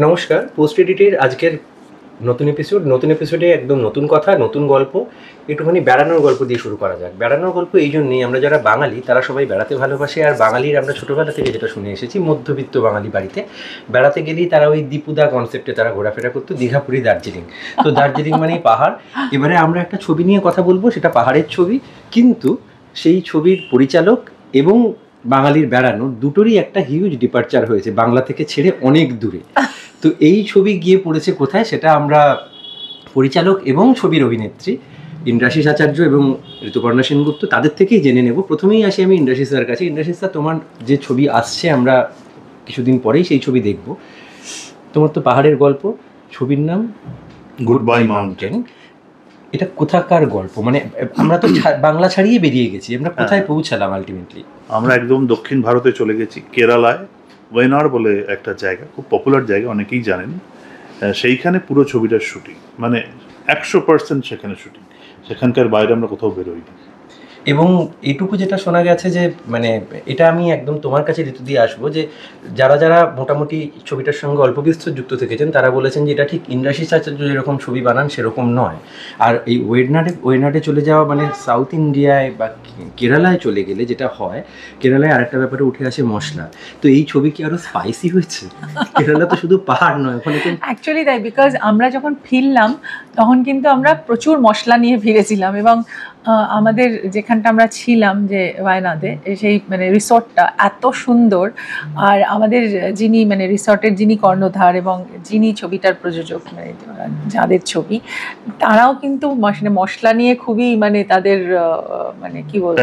নমস্কার, পোস্ট এডিটের আজকের নতুন এপিসোডে একদম নতুন কথা, নতুন গল্প, একটুখানি বেড়ানোর গল্প দিয়ে শুরু করা যাক। বেড়ানোর গল্প এই জন্যেই, আমরা যারা বাঙালি তারা সবাই বেড়াতে ভালোবাসে, আর বাঙালির আমরা ছোটোবেলা থেকে যেটা শুনে এসেছি, মধ্যবিত্ত বাঙালি বাড়িতে বেড়াতে গেলেই তারা ওই দীপুদা কনসেপ্টে তারা ঘোরাফেরা করতো, দীঘা, পুরী, দার্জিলিং। তো দার্জিলিং মানেই পাহাড়। এবারে আমরা একটা ছবি নিয়ে কথা বলবো, সেটা পাহাড়ের ছবি, কিন্তু সেই ছবির পরিচালক এবং বাঙালির বেড়ানো দুটোরই একটা হিউজ ডিপারচার হয়েছে, বাংলা থেকে ছেড়ে অনেক দূরে। তো এই ছবি গিয়ে পড়েছে কোথায়, সেটা আমরা পরিচালক এবং ছবির অভিনেত্রী ইন্দ্রাশিস আচার্য এবং ঋতুপর্ণা সেনগুপ্ত তাদের থেকেই জেনে নেব। প্রথমেই আসি আমি ইন্দ্রাশিস স্যার কাছে। ইন্দ্রাশিস স্যার, তোমার যে ছবি আসছে, আমরা কিছুদিন পরেই সেই ছবি দেখব। তোমার তো পাহাড়ের গল্প, ছবির নাম গুড বাই মাউন্টেন। এটা কোথাকার গল্প? মানে আমরা তো বাংলা ছাড়িয়ে বেরিয়ে গেছি, আমরা কোথায় পৌঁছালাম আলটিমেটলি? আমরা একদম দক্ষিণ ভারতে চলে গেছি, কেরালায় ওয়েনার বলে একটা জায়গা, খুব পপুলার জায়গা, অনেকেই জানেন। সেইখানে পুরো ছবিটার শুটিং, মানে 100% সেখানে শুটিং, সেখানকার বাইরে আমরা কোথাও বেরোইনি। এবং এটুকু যেটা শোনা গেছে যে, মানে এটা আমি একদম তোমার কাছে ঋতু দিয়ে আসবো, যে যারা যারা মোটামুটি ছবিটার সঙ্গে অল্প বিস্তর যুক্ত থেকেছেন তারা বলেছেন যে এটা ঠিক ইন্দ্রাশিস আচার্য যেরকম ছবি বানান সেরকম নয়। আর এই ওয়েনাডে চলে যাওয়া মানে সাউথ ইন্ডিয়ায় বা কেরালায় চলে গেলে যেটা হয়, কেরালায় আরেকটা ব্যাপারে উঠে আসে মশলা। তো এই ছবি কি আরো স্পাইসি হয়েছে? কেরালা তো শুধু পাহাড় নয়, ওখানে তো অ্যাকচুয়ালি তাই, বিকজ আমরা যখন ফিরলাম তখন কিন্তু আমরা প্রচুর মশলা নিয়ে ফিরেছিলাম, এবং আমাদের যেখানটা আমরা ছিলাম যে ওয়ায়নাদে, সেই মানে রিসর্টটা এত সুন্দর। আর আমাদের যিনি মানে রিসর্টের যিনি কর্ণধার এবং যিনি ছবিটার প্রযোজক, মানে যাদের ছবি, তারাও কিন্তু মশলা নিয়ে খুবই মানে তাদের মানে কি বলবো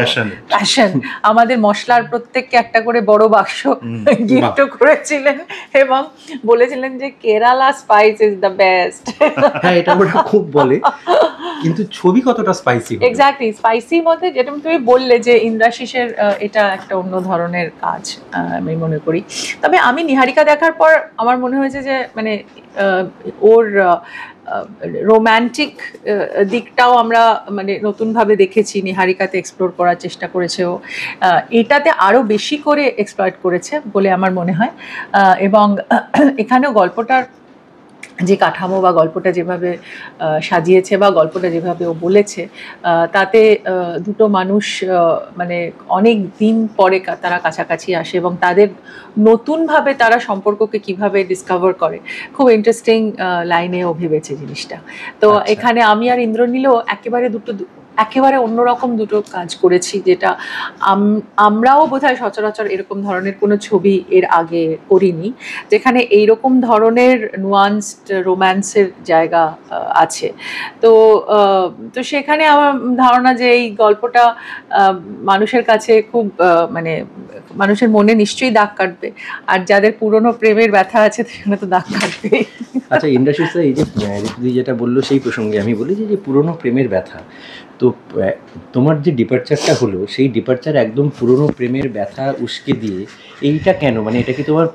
প্যাশন। আমাদের মশলার প্রত্যেককে একটা করে বড় বাক্স গিফট করেছিলেন এবং বলেছিলেন যে Kerala spice is the best. হ্যাঁ, এটা ওরা খুব বলে, কিন্তু ছবি কতটা স্পাইসি? এক্স্যাক্টলি, স্পাইসির মধ্যে যেটা তুমি বললে যে ইন্দ্রাশিসের এটা একটা অন্য ধরনের কাজ আমি মনে করি। তবে আমি নিহারিকা দেখার পর আমার মনে হয়েছে যে মানে ওর রোম্যান্টিক দিকটাও আমরা মানে নতুনভাবে দেখেছি, নিহারিকাতে এক্সপ্লোর করার চেষ্টা করেছে ও, এটাতে আরও বেশি করে এক্সপ্লয়েট করেছে বলে আমার মনে হয়। এবং এখানেও গল্পটার যে কাঠামো বা গল্পটা যেভাবে সাজিয়েছে বা গল্পটা যেভাবে ও বলেছে, তাতে দুটো মানুষ মানে অনেক দিন পরে তারা কাছাকাছি আসে এবং তাদের নতুনভাবে তারা সম্পর্ককে কিভাবে ডিসকভার করে, খুব ইন্টারেস্টিং লাইনে ও ভেবেছে জিনিসটা। তো এখানে আমি আর ইন্দ্রনীলও একেবারে অন্যরকম দুটো কাজ করেছি, যেটা আমরাও বোধহয় সচরাচর এরকম ধরনের কোনো ছবি এর আগে করিনি, যেখানে এইরকম ধরনের নুয়ান্সড রোম্যান্সের জায়গা আছে। তো সেখানে আমার ধারণা যে এই গল্পটা মানুষের কাছে খুব মানে মানুষের মনে নিশ্চয়ই দাগ কাটবে, আর যাদের পুরনো প্রেমের ব্যথা আছে সেখানে তো দাগ কাটবে। আচ্ছা ইন্দ্রাশিস, এই যে ঋতুদি যেটা বললো সেই প্রসঙ্গে আমি বলি যে পুরনো প্রেমের ব্যথা, তো তোমার যে ডিপারচারটা হলো সেই ডিপারচার একদম পুরনো প্রেমের ব্যথা উস্কে দিয়ে, এইটা কেন? মানে এটা কি তোমার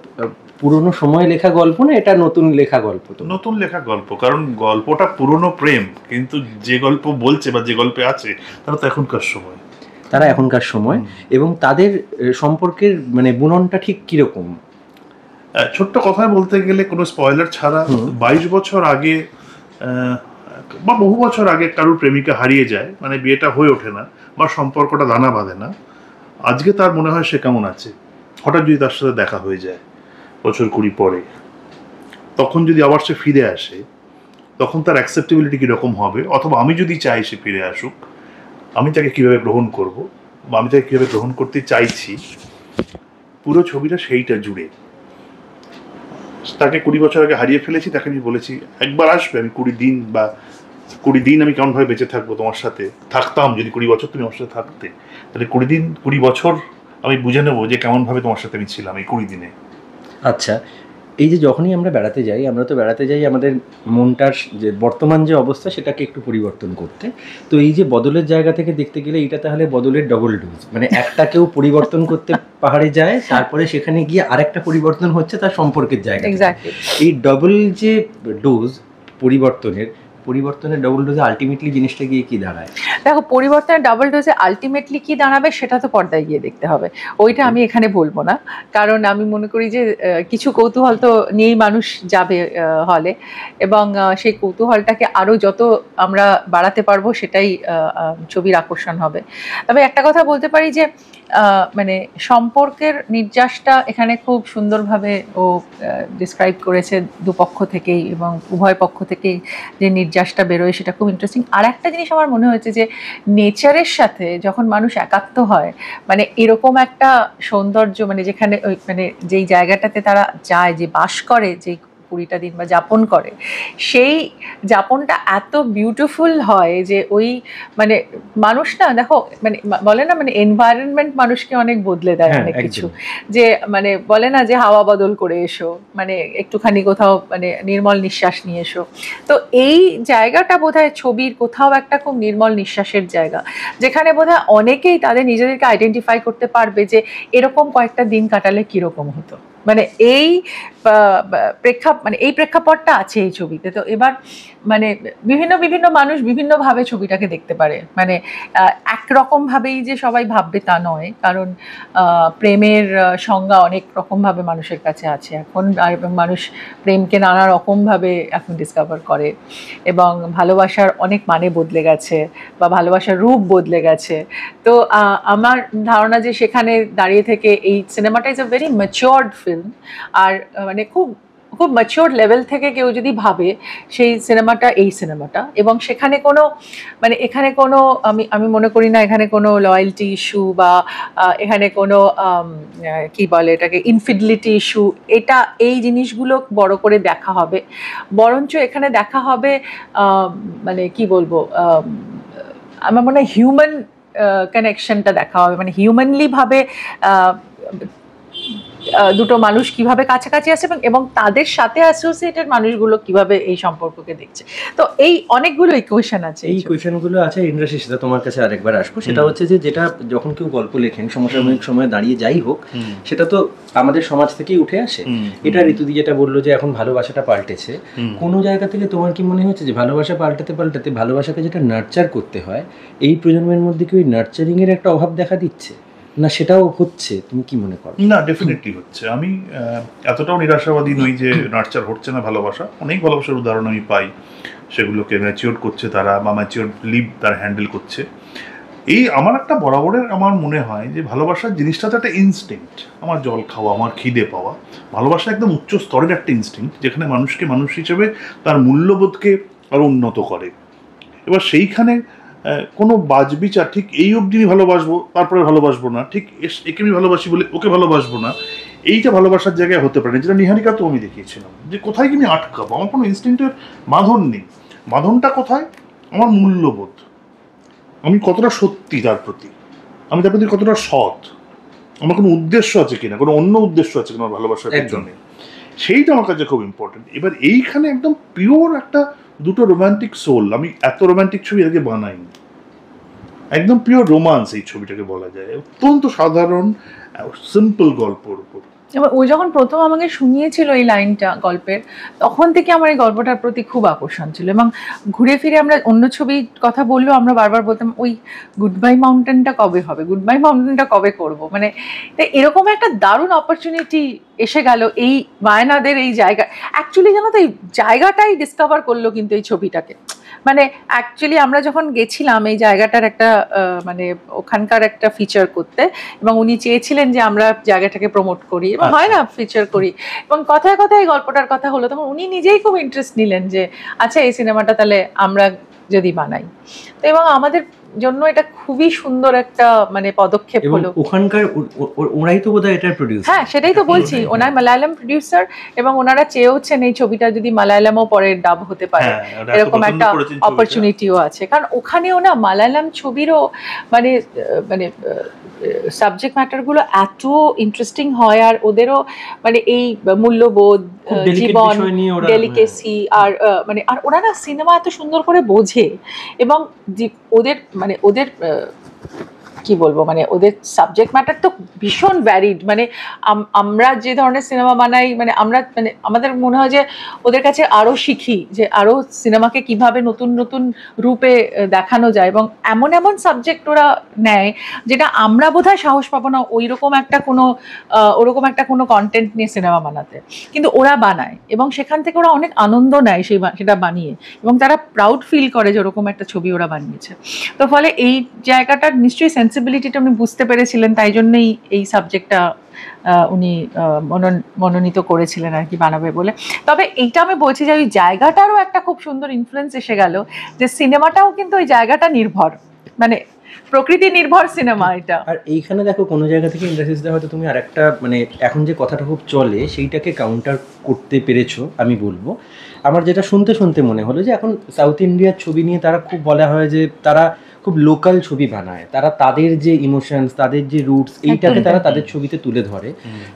পুরনো সময় লেখা গল্প না এটা নতুন লেখা গল্প? তো নতুন লেখা গল্প, কারণ গল্পটা পুরনো প্রেম, কিন্তু যে গল্প বলছে বা যে গল্পে আছে তারা তো এখনকার সময়, এবং তাদের সম্পর্কের মানে বুননটা ঠিক কিরকম? ছোট্ট কথায় বলতে গেলে, কোনো স্পয়লার ছাড়া, 22 বছর আগে বা বহু বছর আগে কারুর প্রেমিকা হারিয়ে যায়, মানে বিয়েটা হয়ে ওঠে না বা সম্পর্কটা দানা বাঁধে না। আজকে তার মনে হয় সে কেমন আছে, হঠাৎ যদি তার সাথে দেখা হয়ে যায় বছর 20 পরে, তখন যদি আবার সে ফিরে আসে, তখন তার অ্যাকসেপ্টেবিলিটি কীরকম হবে, অথবা আমি যদি চাই সে ফিরে আসুক, আমি তাকে কীভাবে গ্রহণ করব বা আমি তাকে কীভাবে গ্রহণ করতে চাইছি। পুরো ছবিটা সেইটা জুড়ে। তাকে 20 বছর আগে হারিয়ে ফেলেছি, তাকে আমি বলেছি একবার আসবে, আমি 20 দিন আমি কেমনভাবে বেঁচে থাকবো, তোমার সাথে থাকতাম যদি 20 বছর তুমি আমার সাথে থাকতে, তাহলে 20 বছর আমি বুঝে নেবো যে কেমনভাবে তোমার সাথে আমি ছিলাম এই 20 দিনে। আচ্ছা, এই যে যখনই আমরা বেড়াতে যাই, আমরা তো বেড়াতে যাই আমাদের মনটার যে বর্তমান যে অবস্থা সেটাকে একটু পরিবর্তন করতে। তো এই যে বদলের জায়গা থেকে দেখতে গেলে এটা তাহলে বদলের ডবল ডোজ, মানে একটা কেউ পরিবর্তন করতে পাহাড়ে যায়, তারপরে সেখানে গিয়ে আরেকটা পরিবর্তন হচ্ছে তার সম্পর্কের জায়গা। এক্স্যাক্টলি, এই ডবল যে ডোজ পরিবর্তনের, পরিবর্তনের ডবল ডোজে আলটিমেটলি জিনিসটা গিয়ে কি দাঁড়ায়? দেখো, পরিবর্তনের ডাবল ডোজে আলটিমেটলি কি দাঁড়াবে সেটা তো পর্দায় গিয়ে দেখতে হবে, ওইটা আমি এখানে বলবো না। কারণ আমি মনে করি যে কিছু কৌতূহল তো নিয়েই মানুষ যাবে হলে, এবং সেই কৌতূহলটাকে আরও যত আমরা বাড়াতে পারবো সেটাই ছবির আকর্ষণ হবে। তবে একটা কথা বলতে পারি যে মানে সম্পর্কের নির্যাসটা এখানে খুব সুন্দরভাবে ও ডিসক্রাইব করেছে দুপক্ষ থেকেই, এবং উভয় পক্ষ থেকেই যে নির্যাসটা বেরোয় সেটা খুব ইন্টারেস্টিং। আর একটা জিনিস আমার মনে হয়েছে যে নেচারের সাথে যখন মানুষ একাত্ম হয়, মানে এরকম একটা সৌন্দর্য, মানে যেখানে ওই মানে যেই জায়গাটাতে তারা যায়, যে বাস করে, যেই 20টা দিন বা যাপন করে, সেই যাপনটা এত বিউটিফুল হয় যে ওই মানে মানুষ না, দেখো মানে বলে না মানে এনভায়রনমেন্ট মানুষকে অনেক বদলে দেয় অনেক কিছু, যে মানে বলে না যে হাওয়া বদল করে এসো, মানে একটুখানি কোথাও মানে নির্মল নিঃশ্বাস নিয়ে এসো। তো এই জায়গাটা বোধহয় ছবির কোথাও একটা খুব নির্মল নিঃশ্বাসের জায়গা, যেখানে বোধহয় অনেকেই তাদের নিজেদেরকে আইডেন্টিফাই করতে পারবে যে এরকম কয়েকটা দিন কাটালে কিরকম হতো। মানে এই প্রেক্ষাপটটা আছে এই ছবিতে। তো এবার মানে বিভিন্ন মানুষ বিভিন্নভাবে ছবিটাকে দেখতে পারে, মানে একরকম ভাবেই যে সবাই ভাববে তা নয়, কারণ প্রেমের সংজ্ঞা অনেক রকমভাবে মানুষের কাছে আছে এখন, আর মানুষ প্রেমকে নানা রকমভাবে এখন ডিসকভার করে, এবং ভালোবাসার অনেক মানে বদলে গেছে বা ভালোবাসার রূপ বদলে গেছে। তো আমার ধারণা যে সেখানে দাঁড়িয়ে থেকে এই সিনেমাটা is a very matured film, আর মানে খুব খুব ম্যাচিওর লেভেল থেকে কেউ যদি ভাবে সেই সিনেমাটা, এই সিনেমাটা, এবং সেখানে কোনো মানে এখানে কোনো আমি মনে করি না এখানে কোনো লয়্যালটি ইস্যু বা এখানে কোনো কি বলে এটাকে ইনফিডিলিটি ইস্যু, এটা এই জিনিসগুলো বড় করে দেখা হবে, বরঞ্চ এখানে দেখা হবে মানে কি বলবো, আমার মনে হয় হিউম্যান কানেকশনটা দেখা হবে, মানে হিউম্যানলি ভাবে দুটো মানুষ কিভাবে কাছাকাছি আছে এবং তাদের সাথে অ্যাসোসিয়েটেড মানুষগুলো কিভাবে এই সম্পর্ককে দেখছে। তো এই অনেকগুলো ইকুয়েশন আছে, এই ইকুয়েশনগুলো আছে। ইন্দ্রাশী, সেটা তোমার কাছে আরেকবার আসবো। সেটা হচ্ছে যে যেটা যখন কেউ গল্প লেখেন সমসাময়িক সময়ে দাঁড়িয়ে যাই হোক, সেটা তো আমাদের সমাজ থেকেই উঠে আসে। এটা ঋতুদি যেটা বললো যে এখন ভালোবাসাটা পাল্টেছে, কোনো জায়গা থেকে তোমার কি মনে হচ্ছে যে ভালোবাসা পাল্টাতে পাল্টাতে ভালোবাসাকে যেটা নার্চার করতে হয়, এই প্রজন্মের মধ্যে কি ওই নার্চারিং এর একটা অভাব দেখা দিচ্ছে, না সেটাও হচ্ছে? তুমি কি মনে করো? না, ডেফিনেটলি হচ্ছে। আমি এতটাও নিরাশাবাদী নই যে নার্চার হচ্ছে না ভালোবাসা। অনেক ভালোবাসার উদাহরণ আমি পাই, সেগুলোকে ম্যাচিওর করছে তারা, বা ম্যাচিওর লিভ তারা হ্যান্ডেল করছে। এই আমার একটা বরাবরের আমার মনে হয় যে ভালোবাসার জিনিসটা তো একটা ইনস্টিংক্ট। আমার জল খাওয়া, আমার খিদে পাওয়া, ভালোবাসা একদম উচ্চ স্তরের একটা ইনস্টিংক্ট, যেখানে মানুষকে মানুষ হিসেবে তার মূল্যবোধকে আরও উন্নত করে। এবার সেইখানে কোনো বাজবিচার, ঠিক এই অবধি আমি ভালোবাসবো তারপরে ভালোবাসবো না, ঠিক একে আমি ভালোবাসি বলে ওকে ভালোবাসবো না, এইটা ভালোবাসার জায়গায় হতে পারে। যেটা নিহারিকা তো আমি দেখিয়েছিলাম, যে কোথায় কি আমি আটকাবো, আমার কোনো ইনস্টিংক্টের বাঁধন নেই। বাঁধনটা কোথায়? আমার মূল্যবোধ, আমি কতটা সত্যি তার প্রতি, আমি তার প্রতি কতটা সৎ, আমার কোনো উদ্দেশ্য আছে কিনা, কোনো অন্য উদ্দেশ্য আছে কিনা ভালোবাসার পেছনে, সেইটা আমার কাছে খুব ইম্পর্টেন্ট। এবার এইখানে একদম পিওর একটা দুটো রোম্যান্টিক সোল, আমি এত রোম্যান্টিক ছবি আগে বানাইনি, একদম পিওর রোমান্স এই ছবিটাকে বলা যায়, অত্যন্ত সাধারণ সিম্পল গল্পর উপর। এবার ও যখন প্রথম আমাকে শুনিয়েছিল এই লাইনটা গল্পের, তখন থেকে আমার এই গল্পটার প্রতি খুব আকর্ষণ ছিল, এবং ঘুরে ফিরে আমরা অন্য ছবির কথা বললেও আমরা বারবার বলতাম ওই গুড বাই মাউন্টেনটা কবে হবে, গুড বাই মাউন্টেনটা কবে করব। মানে এরকম একটা দারুণ অপরচুনিটি এসে গেল এই মায়ানাদের এই জায়গা। অ্যাকচুয়ালি জানো তো এই জায়গাটাই ডিসকভার করলো কিন্তু এই ছবিটাকে। মানে অ্যাকচুয়ালি আমরা যখন গেছিলাম এই জায়গাটার একটা মানে ওখানকার একটা ফিচার করতে, এবং উনি চেয়েছিলেন যে আমরা জায়গাটাকে প্রমোট করি, এবং হয় না ফিচার করি, এবং কথায় কথায় এই গল্পটার কথা হলো, তখন উনি নিজেই খুব ইন্টারেস্ট নিলেন যে আচ্ছা এই সিনেমাটা তাহলে আমরা যদি বানাই। তো এবং আমাদের জন্য এটা খুবই সুন্দর একটা মানে পদক্ষেপ হলো। ওখানকার ওরাই তো বোধহয় এটার প্রোডিউসার। হ্যাঁ, সেটাই তো বলছি, ওনার মালায়ালাম প্রোডিউসার, এবং ওনারা চেয়েওছেন এই ছবিটা যদি মালায়ালামও পরে ডাব হতে পারে, এরকম একটা অপরচুনিটিও আছে। কারণ ওখানেও না মালায়ালাম ছবিরও মানে মানে সাবজেক্ট ম্যাটারগুলো এত ইন্টারেস্টিং হয়, আর ওদেরও মানে এই মূল্যবোধ, জীবন, ডেলিকেসি, আর মানে আর ওরা না সিনেমা এত সুন্দর করে বোঝে, এবং ওদের মানে ওদের কি বলবো, মানে ওদের সাবজেক্ট ম্যাটার তো ভীষণ ভ্যারিড। মানে আমরা যে ধরনের সিনেমা বানাই, মানে আমরা মানে আমাদের মনে হয় যে ওদের কাছে আরও শিখি যে আরও সিনেমাকে কিভাবে নতুন নতুন রূপে দেখানো যায়, এবং এমন এমন সাবজেক্ট ওরা নেয় যেটা আমরা বোধহয় সাহস পাবো না ওরকম একটা কোনো কন্টেন্ট নিয়ে সিনেমা বানাতে, কিন্তু ওরা বানায় এবং সেখান থেকে ওরা অনেক আনন্দ নেয় সেটা বানিয়ে, এবং তারা প্রাউড ফিল করে যে ওরকম একটা ছবি ওরা বানিয়েছে। তো ফলে এই জায়গাটার নিশ্চয়ই সেন্সিবিলিটিটা উনি বুঝতে পেরেছিলেন, তাই জন্যই এই সাবজেক্টটা উনি মনোনীত করেছিলেন আর কি বানাবে বলে। তবে এইটা আমি বলছি যে ওই জায়গাটারও একটা খুব সুন্দর ইনফ্লুয়েন্স এসে গেল, যে সিনেমাটাও কিন্তু ওই জায়গাটা নির্ভর, মানে প্রকৃতি নির্ভর সিনেমা এটা। আর এইখানে দেখো কোনো জায়গা থেকে ইন্ডাস্ট্রিতে হয়তো তুমি আরেকটা মানে এখন যে কথাটা খুব চলে সেইটাকে কাউন্টার করতে পেরেছো আমি বলবো। আমার যেটা শুনতে শুনতে মনে হলো যে এখন সাউথ ইন্ডিয়ার ছবি নিয়ে তারা খুব বলা হয় যে তারা খুব লোকাল ছবি বানায়, তারা তাদের যে ইমোশনস, তাদের যে রুটস, এইটাকে তারা তাদের ছবিতে তুলে ধরে,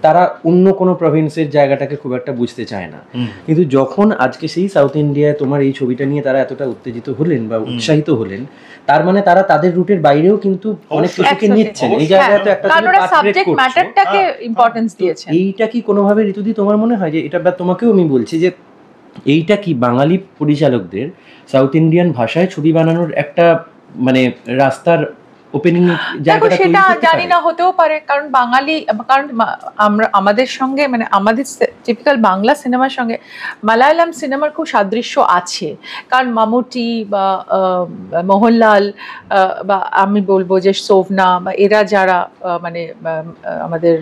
তারা অন্য কোনো প্রভিন্সের জায়গাটাকে খুব একটা বুঝতে চায় না। কিন্তু যখন আজকে সেই সাউথ ইন্ডিয়ায় তোমার এই ছবিটা নিয়ে তারা এতটা উত্তেজিত হলেন বা উৎসাহিত হলেন, তার মানে তারা তাদের রুটের বাইরেও কিন্তু অনেক কিছুকে নিচ্ছেন। এই জায়গায় তো একটা সাবজেক্ট ম্যাটারটাকে ইম্পর্টেন্স দিয়েছেন। এইটা কি কোনোভাবে ঋতুদি তোমার মনে হয় যে এটা, বা তোমাকেও আমি বলছি যে এইটা কি বাঙালি পরিচালকদের সাউথ ইন্ডিয়ান ভাষায় ছবি বানানোর একটা মানে রাস্তার ওপেনিং জায়গাটা তৈরি সেটা করতে জানি পারে? না, হতেও পারে, কারণ আমরা আমাদের সঙ্গে মানে আমাদের টিপিক্যাল বাংলা সিনেমার সঙ্গে মালায়ালাম সিনেমার খুব সাদৃশ্য আছে, কারণ মামুটি বা মোহনলাল বা আমি বলবো যে শোভনা বা এরা যারা মানে আমাদের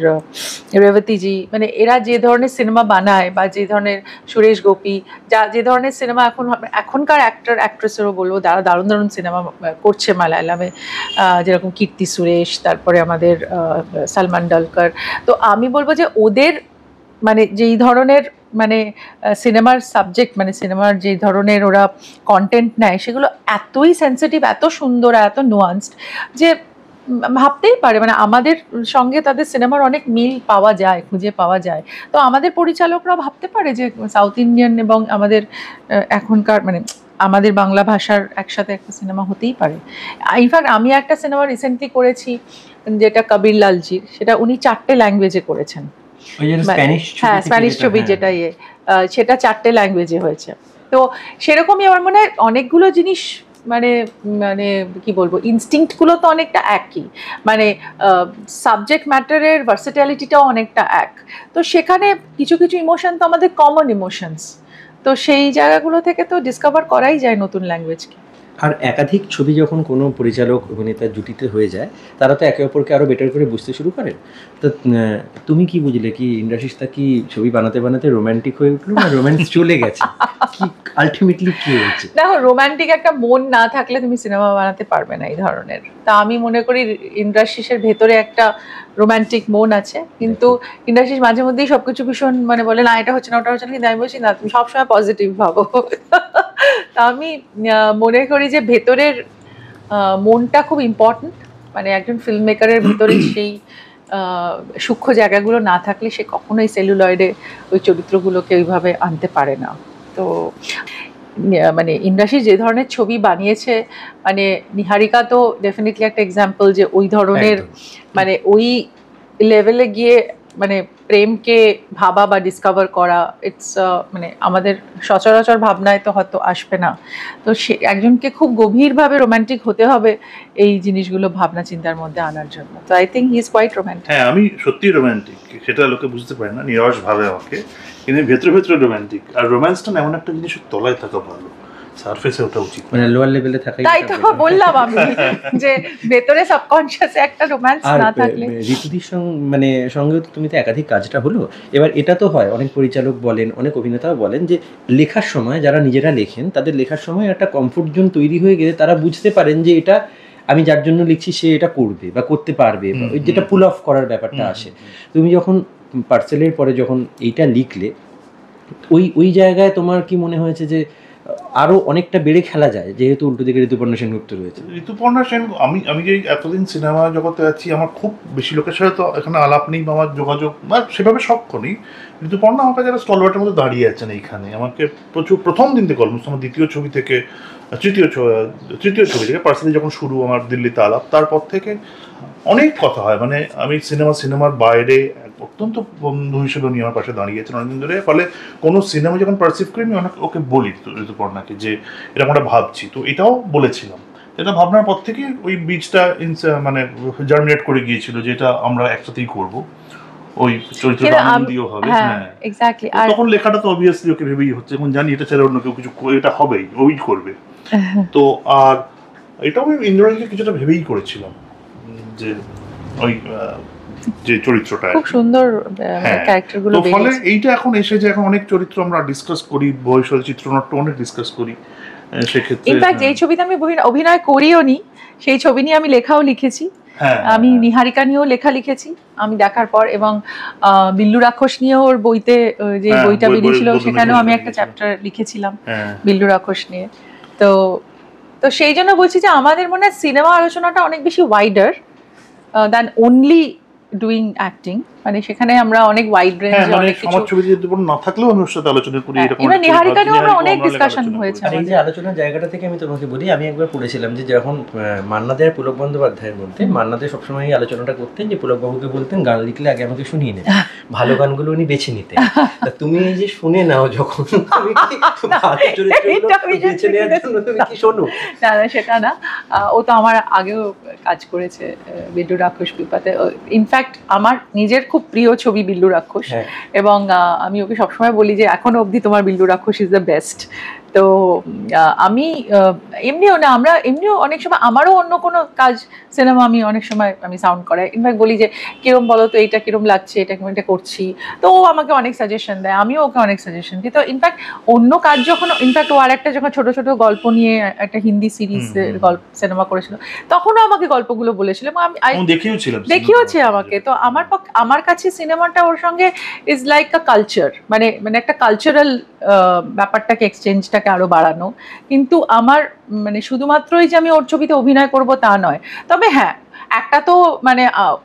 রেবতীজি, মানে এরা যে ধরনের সিনেমা বানায় বা যে ধরনের সুরেশ গোপী যে ধরনের সিনেমা এখনকার অ্যাক্টর অ্যাক্ট্রেসেরও বলবো যারা দারুণ দারুণ সিনেমা করছে মালায়ালামে, যেরকম কীর্তি সুরেশ, তারপরে আমাদের সালমান ডালকার। তো আমি বলবো যে ওদের মানে যেই ধরনের মানে সিনেমার সাবজেক্ট, মানে সিনেমার যে ধরনের ওরা কন্টেন্ট নেয় সেগুলো এতই সেন্সিটিভ, এত সুন্দর, এত নুয়ান্সড যে ভাবতেই পারে মানে আমাদের সঙ্গে তাদের সিনেমার অনেক মিল পাওয়া যায়, খুঁজে পাওয়া যায়। তো আমাদের পরিচালকরা ভাবতে পারে যে সাউথ ইন্ডিয়ান এবং আমাদের এখনকার মানে আমাদের বাংলা ভাষার একসাথে একটা সিনেমা হতেই পারে। ইনফ্যাক্ট আমি একটা সিনেমা রিসেন্টলি করেছি যেটা কবির লালজির, সেটা উনি 4টে ল্যাঙ্গুয়েজে করেছেন। হ্যাঁ, স্প্যানিশ ছবি যেটা সেটা 4টে ল্যাঙ্গুয়েজে হয়েছে। তো সেরকমই আমার মনে হয় অনেকগুলো জিনিস মানে মানে কি বলবো, ইনস্টিংক্টগুলো তো অনেকটা একই, মানে সাবজেক্ট ম্যাটারের ভার্সেটালিটিটাও অনেকটা এক। তো সেখানে কিছু কিছু ইমোশন তো আমাদের কমন ইমোশনস, তো সেই জায়গাগুলো থেকে তো ডিসকভার করাই যায় নতুন ল্যাঙ্গুয়েজকে। আর একাধিক ছবি যখন কোনো পরিচালক অভিনেতার জুটিতে হয়ে যায়, তারা তো একে অপরকে আরও বেটার করে বুঝতে শুরু করেন। তো তুমি কি বুঝলে, কি ইন্দ্রাশিসটা কি ছবি বানাতে বানাতে রোম্যান্টিক হয়ে উঠলো না রোম্যান্স চলে গেছে, কি আলটিমেটলি কি হয়েছে? দেখো, রোম্যান্টিক একটা মন না থাকলে তুমি সিনেমা বানাতে পারবে না এই ধরনের। তা আমি মনে করি ইন্দ্রাশিসের ভেতরে একটা রোম্যান্টিক মন আছে, কিন্তু ইন্দ্রাশিস মাঝে মধ্যেই সবকিছু ভীষণ মানে বলে না এটা হচ্ছে না ওটা হচ্ছে না, কিন্তু আমি বলছি না তুমি সবসময় পজিটিভ ভাবো। তা আমি মনে করি যে ভেতরের মনটা খুব ইম্পর্টেন্ট, মানে একজন ফিল্ম মেকারের ভেতরে সেই সূক্ষ্ম জায়গাগুলো না থাকলে সে কখনোই সেলুলয়েডে ওই চরিত্রগুলোকে ওইভাবে আনতে পারে না। তো মানে ইন্দ্রাশিস যে ধরনের ছবি বানিয়েছে, মানে নিহারিকা তো ডেফিনেটলি একটা এক্সাম্পল যে ওই ধরনের মানে ওই লেভেলে গিয়ে মানে প্রেমকে ভাবা বা ডিসকভার করা, ইটস মানে আমাদের সচরাচর ভাবনায় তো হয়তো আসবে না। তো সে একজনকে খুব গভীরভাবে রোম্যান্টিক হতে হবে এই জিনিসগুলো ভাবনা চিন্তার মধ্যে আনার জন্য। তো I think he is quite romantic. হ্যাঁ, আমি সত্যিই রোম্যান্টিক, সেটা লোকে বুঝতে পারে না, নিরস ভাবে আমাকে, কিন্তু ভেতরে ভেতরে রোম্যান্টিক। আর রোম্যান্সটা এমন একটা জিনিসের তলায় থাকা ভালো, সারফেসে ওঠা উচিত, মানে লোয়ার লেভেলে থাকাই। তাই তো বললাম আমি যে ভেতরে সাবকনশিয়াসে একটা রোম্যান্স না থাকলে। ঋতুদির সঙ্গে তো তুমি তো একাধিক কাজটা হলো। এবার এটা তো হয়, অনেক পরিচালক বলেন, অনেক অভিনেতাও বলেন যে লেখার সময় যারা নিজেরা লেখেন তাদের লেখার সময় একটা কমফোর্ট জোন তৈরি হয়ে গেলে তারা বুঝতে পারেন যে এটা আমি যার জন্য লিখছি সে এটা করবে বা করতে পারবে, ওই যেটা পুল অফ করার ব্যাপারটা আসে। তুমি যখন পার্সেলের পরে যখন এইটা লিখলে ওই জায়গায় তোমার কি মনে হয়েছে যে আরো অনেকটা বেড়ে খেলা যায়, যেহেতু উল্টো দিকে ঋতুপর্ণা সেনগুপ্ত রয়েছে। ঋতুপর্ণা সেন, আমি যে এতদিন সিনেমা জগতে আছি, আমার খুব বেশি লোকের সাথে তো এখানে আলাপ নেই বা আমার যোগাযোগ বা সেভাবে সক্ষ নেই। ঋতুপর্ণা আমাকে যারা স্টলওয়ার্টের মধ্যে দাঁড়িয়ে আছেন এইখানে, আমাকে প্রথম দিন থেকে অলমোস্ট আমার তৃতীয় ছবি থেকে পার্সোনালি যখন শুরু আমার দিল্লিতে আলাপ, তারপর থেকে অনেক কথা হয়। মানে আমি সিনেমার বাইরে অত্যন্ত বন্ধু হিসেবে উনি আমার পাশে দাঁড়িয়েছেন অনেকদিন ধরে। ফলে কোনো সিনেমা যখন পারসিভ করি আমি ওকে বলি ঋতুপর্ণাকে যে এরকম আমরা ভাবছি, তো এটাও বলেছিলাম। এটা ভাবনার পর থেকে ওই বীজটা মানে জার্মিনেট করে গিয়েছিল যে এটা আমরা একসাথেই করব, ওই চরিত্রটা আনন্দিও হবে। হ্যাঁ এক্স্যাক্টলি। তখন লেখাটা তো অবভিয়াসলি ওকে ভেবেই হচ্ছে, এখন জানি এটা ছেড়ে অন্য কেউ কিছু এটা হবেই, ওই করবে। তো আর এটাও আমি ইন্দ্রনীলকে কিছুটা ভেবেই করেছিলাম যে ওই যে চরিত্রটা খুব সুন্দর ক্যারেক্টারগুলো। তো ফলে এইটা এখন এসে যে এখন অনেক চরিত্র আমরা ডিসকাস করি, ভবিষ্যৎ চিত্রনাট্য অনেক ডিসকাস করি। সেক্ষেত্রে ইনফ্যাক্ট যেই ছবিতে আমি অভিনয় করিও নি, সেই ছবি নিয়ে আমি লেখাও লিখেছি। আমি নিহারিকা নিয়েও লেখা লিখেছি আমি দেখার পর, এবং বিল্লু রাক্ষস নিয়েও ওর বইতে যে বইটা বেরিয়েছিল সেখানেও আমি একটা চ্যাপ্টার লিখেছিলাম বিল্লু রাক্ষস নিয়ে। তো তো সেই জন্য বলছি যে আমাদের মনে হয় সিনেমা আলোচনাটা অনেক বেশি wider than only doing acting. মানে সেখানে আমরা অনেক ওয়াইড রেঞ্জ অনেক কিছু আমার ছবি যদি না থাকলেও আমি ওর সাথে আলোচনা করি। এরকম এবার নিহারিকা নিয়েও আমরা অনেক ডিসকাশন হয়েছে। এই যে আলোচনার জায়গাটা থেকে আমি তোমাকে বলি, আমি একবার পড়েছিলাম যে যখন মান্না দে আর পুলক বন্দ্যোপাধ্যায়ের মধ্যে, মান্না দে সবসময় এই আলোচনাটা করতেন যে পুলক বাবুকে বলতেন গান লিখলে আগে আমাকে শুনিয়ে নেন, ভালো গানগুলো উনি বেছে নিতেন। তা তুমি এই যে শুনে নাও যখন, তুমি কি ভালো চরিত্রগুলো বেছে নেওয়ার জন্য তুমি কি শোনো? না না, সেটা না। ও তো আমার আগেও কাজ করেছে বিল্লু রাক্ষস পিপাতে। ইনফ্যাক্ট আমার নিজের খুব প্রিয় ছবি বিল্লু রাক্ষস, এবং আমি ওকে সবসময় বলি যে এখনো অবধি তোমার বিল্লু রাক্ষস ইজ দ্য বেস্ট। তো আমি এমনিও না, আমরা এমনিও অনেক সময় আমারও অন্য কোনো কাজ সিনেমা আমি অনেক সময় আমি সাউন্ড করাই, ইনফ্যাক্ট বলি যে কিরম বলো তো, এইটা কিরম লাগছে, এটা করছি। তো ও আমাকে অনেক সাজেশন দেয়, আমিও ওকে অনেক সাজেশন দিই। তো ইনফ্যাক্ট অন্য কাজ যখন, ইনফ্যাক্ট ও আর একটা যখন ছোট ছোট গল্প নিয়ে একটা হিন্দি সিরিজের গল্প সিনেমা করেছিল, তখনও আমাকে গল্পগুলো বলেছিল এবং আমি দেখিওছে আমাকে। তো আমার কাছে সিনেমাটা ওর সঙ্গে ইজ লাইক আ কালচার, মানে একটা কালচারাল ব্যাপারটাকে এক্সচেঞ্জটাকে আরো বাড়ানো। কিন্তু আমার মানে শুধুমাত্রই যে আমি ওর ছবিতে অভিনয় করব তা নয়। তবে হ্যাঁ, একটা তো মানে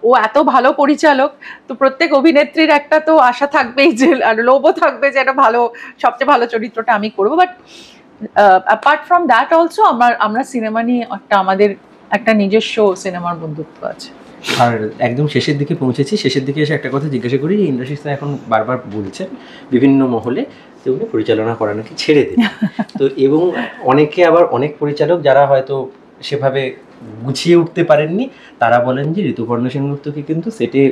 ও এত ভালো পরিচালক, তো প্রত্যেক অভিনেত্রীর একটা তো আশা থাকবেই যে, আর লোভও থাকবে যে একটা ভালো, সবচেয়ে ভালো চরিত্রটা আমি করব। But apart from that also আমরা সিনেমা নিয়ে আমাদের একটা নিজস্ব সিনেমার বন্ধুত্ব আছে। আর একদম শেষের দিকে পৌঁছেছি, শেষের দিকে এসে একটা কথা জিজ্ঞাসা করি, ইন্দ্রাশিস এখন বারবার বলছেন বিভিন্ন মহলে যে উনি পরিচালনা করা নাকি ছেড়ে দেন। তো এবং অনেকে আবার অনেক পরিচালক যারা হয়তো সেভাবে গুছিয়ে উঠতে পারেননি, তারা বলেন যে ঋতুপর্ণা সেনগুপ্তকে কিন্তু সেটে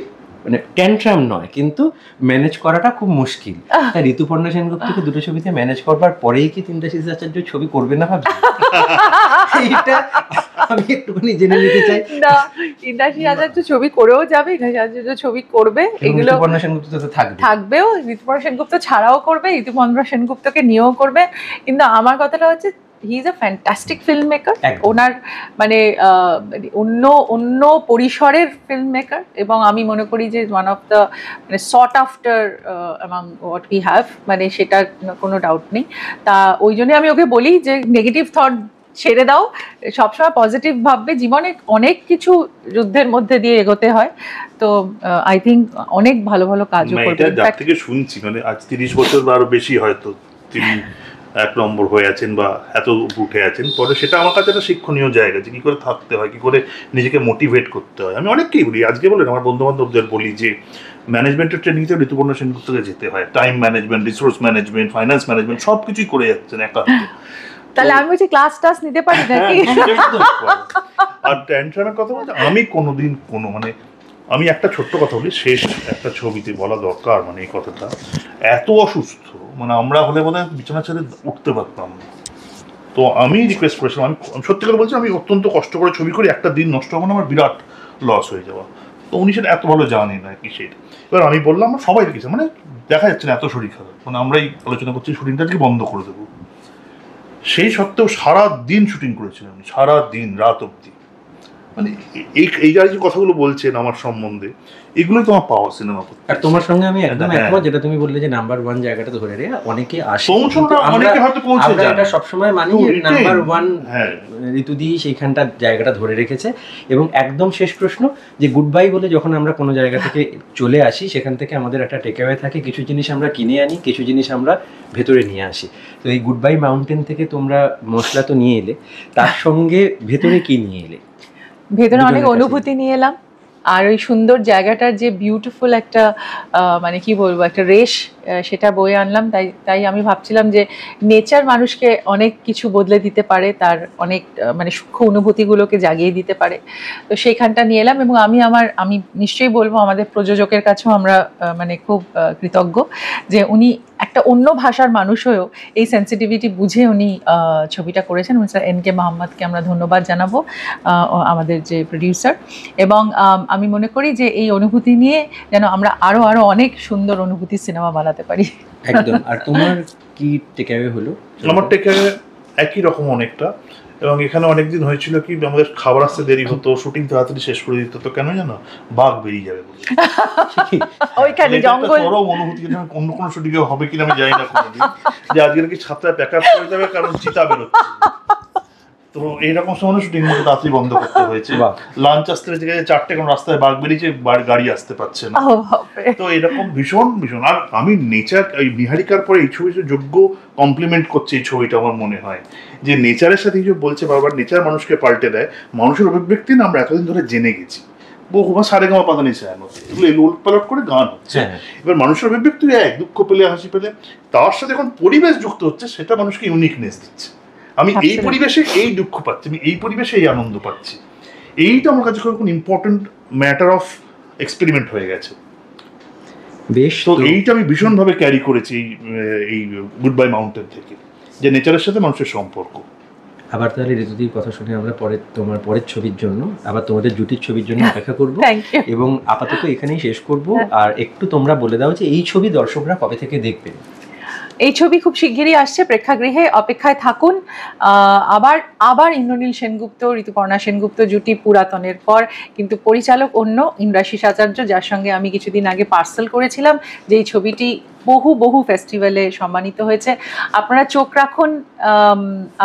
মানে ট্যান্ট্রাম নয় কিন্তু ম্যানেজ করাটা খুব মুশকিল। তাই ঋতুপর্ণা সেনগুপ্তকে দুটো ছবিতে ম্যানেজ করবার পরেই কি ইন্দ্রাশিস আচার্য ছবি করবে না ভাবছি? এইটা আমি একটুখানি জেনে নিতে চাই। না, ইন্দ্রাশিস আচার্য ছবি করেও যাবে, ইন্দ্রাশিস আচার্য ছবি করবে, এগুলো ঋতুপর্ণা সেনগুপ্ত তো থাকবেও, ঋতুপর্ণা সেনগুপ্ত ছাড়াও করবে, ঋতুপর্ণা সেনগুপ্তকে নিয়েও করবে। কিন্তু আমার কথাটা হচ্ছে he is a fantastic film maker. ওনার মানে অন্য পরিসরের ফিল্ম মেকার, এবং আমি মনে করি যে ওয়ান অফ দ্য মানে thought after among what we have, মানে সেটার কোনো ডাউট নেই। তা ওই জন্যই আমি ওকে বলি যে নেগেটিভ থট ছেড়ে দাও, সবসময় পজিটিভ ভাববে। জীবনে অনেক কিছু যুদ্ধের মধ্যে দিয়ে এগোতে হয়। তো আই থিঙ্ক অনেক ভালো ভালো কাজও করবে। যার থেকে শুনছি মানে আজ 30 বছর বা আরো বেশি হয়তো তিনি এক নম্বর হয়ে আছেন বা এত উঠে আছেন, পরে সেটা আমার কাছে একটা শিক্ষণীয় জায়গা যে কী করে থাকতে হয়, কী করে নিজেকে মোটিভেট করতে হয়। আমি অনেককেই বলি, আজকে বলেন আমার বন্ধু বান্ধবদের বলি যে ম্যানেজমেন্টের ট্রেনিংতে ঋতুপর্ণা সেনগুপ্তকে যেতে হয়। Time management, resource management, finance management সব কিছুই করে যাচ্ছেন একা। তাহলে আমি বলছি ক্লাস টাস নিতে পারি নাকি? আর ট্যান্ট্রামের কথা বলতে আমি কোনোদিন মানে আমি একটা ছোট্ট কথা বলি, শেষ একটা ছবিতে বলা দরকার, মানে এই কথাটা এত অসুস্থ, মানে আমরা হলে বোধহয় বিছানা ছেড়ে উঠতে পারতাম না। তো আমি রিকোয়েস্ট করেছিলাম, আমি সত্যি করে বলছি, আমি অত্যন্ত কষ্ট করে ছবি করি, একটা দিন নষ্ট হবো না, আমার বিরাট লস হয়ে যাওয়া। তো উনি সেটা এত ভালো জানি না কি সেটা। এবার আমি বললাম আমরা সবাই দেখেছি, মানে দেখা যাচ্ছে না এত শরীর খারাপ, মানে আমরাই আলোচনা করছি শুটিংটা কি বন্ধ করে দেবো। সেই সত্ত্বেও সারা দিন শুটিং করেছিলাম, সারা দিন রাত অবধি। মানে এই যে কথাগুলো বলছেন আমার সম্বন্ধে, এগুলোই তোমার পাওয়া সিনেমা করতে। আর তোমার সঙ্গে আমি একদম হ্যাঁ। একমত, যেটা তুমি বললে যে নাম্বার 1 জায়গাটা ধরে রে অনেকে আসে, পৌঁছানো কিন্তু অনেকে হয়তো পৌঁছে আমরা যায় এটা না। সবসময় মানি তো যে এটাই, নাম্বার 1 হ্যাঁ। ঋতুদি সেইখানটা জায়গাটা ধরে রেখেছে। এবং একদম শেষ প্রশ্ন, যে গুড বাই বলে যখন আমরা কোনো জায়গা থেকে চলে আসি, সেখান থেকে আমাদের একটা টেকঅ্যাওয়ে থাকে, কিছু জিনিস আমরা কিনে আনি, কিছু জিনিস আমরা ভেতরে নিয়ে আসি। তো এই গুড বাই মাউন্টেন থেকে তোমরা মশলা তো নিয়ে এলে, তার সঙ্গে ভেতরে কি নিয়ে এলে? ভেতরে অনেক দুজনের কাছে। অনুভূতি নিয়ে এলাম, আর ওই সুন্দর জায়গাটার যে বিউটিফুল একটা মানে কি বলবো, একটা রেশ, সেটা বয়ে আনলাম। তাই আমি ভাবছিলাম যে নেচার মানুষকে অনেক কিছু বদলে দিতে পারে, তার অনেক মানে সূক্ষ্ম অনুভূতিগুলোকে জাগিয়ে দিতে পারে। তো সেইখানটা নিয়ে এলাম, এবং আমি নিশ্চয়ই বলবো আমাদের প্রযোজকের কাছেও আমরা মানে খুব কৃতজ্ঞ যে উনি একটা অন্য ভাষার মানুষ হয়েও এই সেন্সিটিভিটি বুঝে উনি ছবিটা করেছেন। মিস্টার এন.কে মোহাম্মদকে আমরা ধন্যবাদ জানাবো, আমাদের যে প্রডিউসার। এবং আমি মনে করি যে এই অনুভূতি নিয়ে যেন আমরা আরো অনেক সুন্দর অনুভূতি সিনেমা বানাতে পারি। একদম। আর তোমার কি টেকঅ্যাওয়ে হলো? আমার থেকে একই রকম অনেকটা। এবং এখানে অনেকদিন হয়েছিল কি আমাদের খাবার আসতে দেরি হতো, শুটিং তাড়াতাড়ি শেষ করে দিত, তো কেন জানো, বাঘ বেরিয়ে যাবে বলে। ওইখানে জঙ্গল, চরম অনুভূতি, অন্য কোনো শুটিংয়ে হবে কিনা আমি জানি না কোনোদিন, যে আজকে নাকি 7টায় প্যাক আপ করে যাবে কারণ চিতা বেরোচ্ছে। তো এইরকম সময় শুটিং তাড়াতাড়ি বন্ধ করতে হয়েছে। লাঞ্চ আসতে হয়েছে 4টে, কোনো রাস্তায় বাঘ বেরিয়েছে, গাড়ি আসতে পারছে না। তো এরকম ভীষণ ভীষণ। আর আমি নেচার, এই নিহারিকার পরে এই ছবিটা যোগ্য কমপ্লিমেন্ট করছে এই ছবিটা আমার মনে হয়, যে নেচারের সাথে কিছু বলছে বারবার, নেচার মানুষকে পাল্টে দেয়। মানুষের অভিব্যক্তি না আমরা এতদিন ধরে জেনে গেছি, বহুবার সারেগামা পাতা নিচে এগুলো উলট পালট করে গান হচ্ছে। এবার মানুষের অভিব্যক্তি দুঃখ পেলে, হাসি পেলে, তার সাথে এখন পরিবেশ যুক্ত হচ্ছে, সেটা মানুষকে ইউনিকনেস দিচ্ছে। আমি এই পরিবেশে এই দুঃখ পাচ্ছি, আমি এই পরিবেশে এই আনন্দ পাচ্ছি। এইটা আমার কাছে খুব ইম্পর্টেন্ট ম্যাটার অফ এক্সপেরিমেন্ট হয়ে গেছে। বেশ, তো এইটা আমি ভীষণভাবে ক্যারি করেছি এই গুড বাই মাউন্টেন থেকে, যে নেচারের সাথে মানুষের সম্পর্ক। আবার তাহলে ঋতুদির কথা শুনে আমরা তোমার পরের ছবির জন্য, আবার তোমাদের জুটির ছবির জন্য অপেক্ষা করব, এবং আপাতত এখানেই শেষ করব। আর একটু তোমরা বলে দাও যে এই ছবি দর্শকরা কবে থেকে দেখবেন? এই ছবি খুব শিগগিরই আসছে, প্রেক্ষাগৃহে অপেক্ষায় থাকুন। আবার ইন্দ্রনীল সেনগুপ্ত, ঋতুপর্ণা সেনগুপ্ত জুটি পুরাতনের পর, কিন্তু পরিচালক অন্য, ইন্দ্রাশিস আচার্য, যার সঙ্গে আমি কিছুদিন আগে পার্সেল করেছিলাম, যে এই ছবিটি বহু ফেস্টিভ্যালে সম্মানিত হয়েছে। আপনারা চোখ রাখুন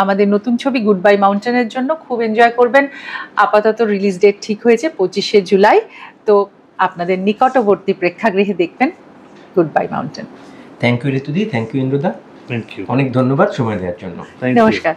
আমাদের নতুন ছবি গুড বাই মাউন্টেনের জন্য, খুব এনজয় করবেন। আপাতত রিলিজ ডেট ঠিক হয়েছে 25শে জুলাই। তো আপনাদের নিকটবর্তী প্রেক্ষাগৃহে দেখবেন Goodbye Mountain. Thank you ঋতুদি, থ্যাংক ইউ ইন্দ্রদা, থ্যাংক ইউ, অনেক ধন্যবাদ সময় দেওয়ার জন্য। নমস্কার।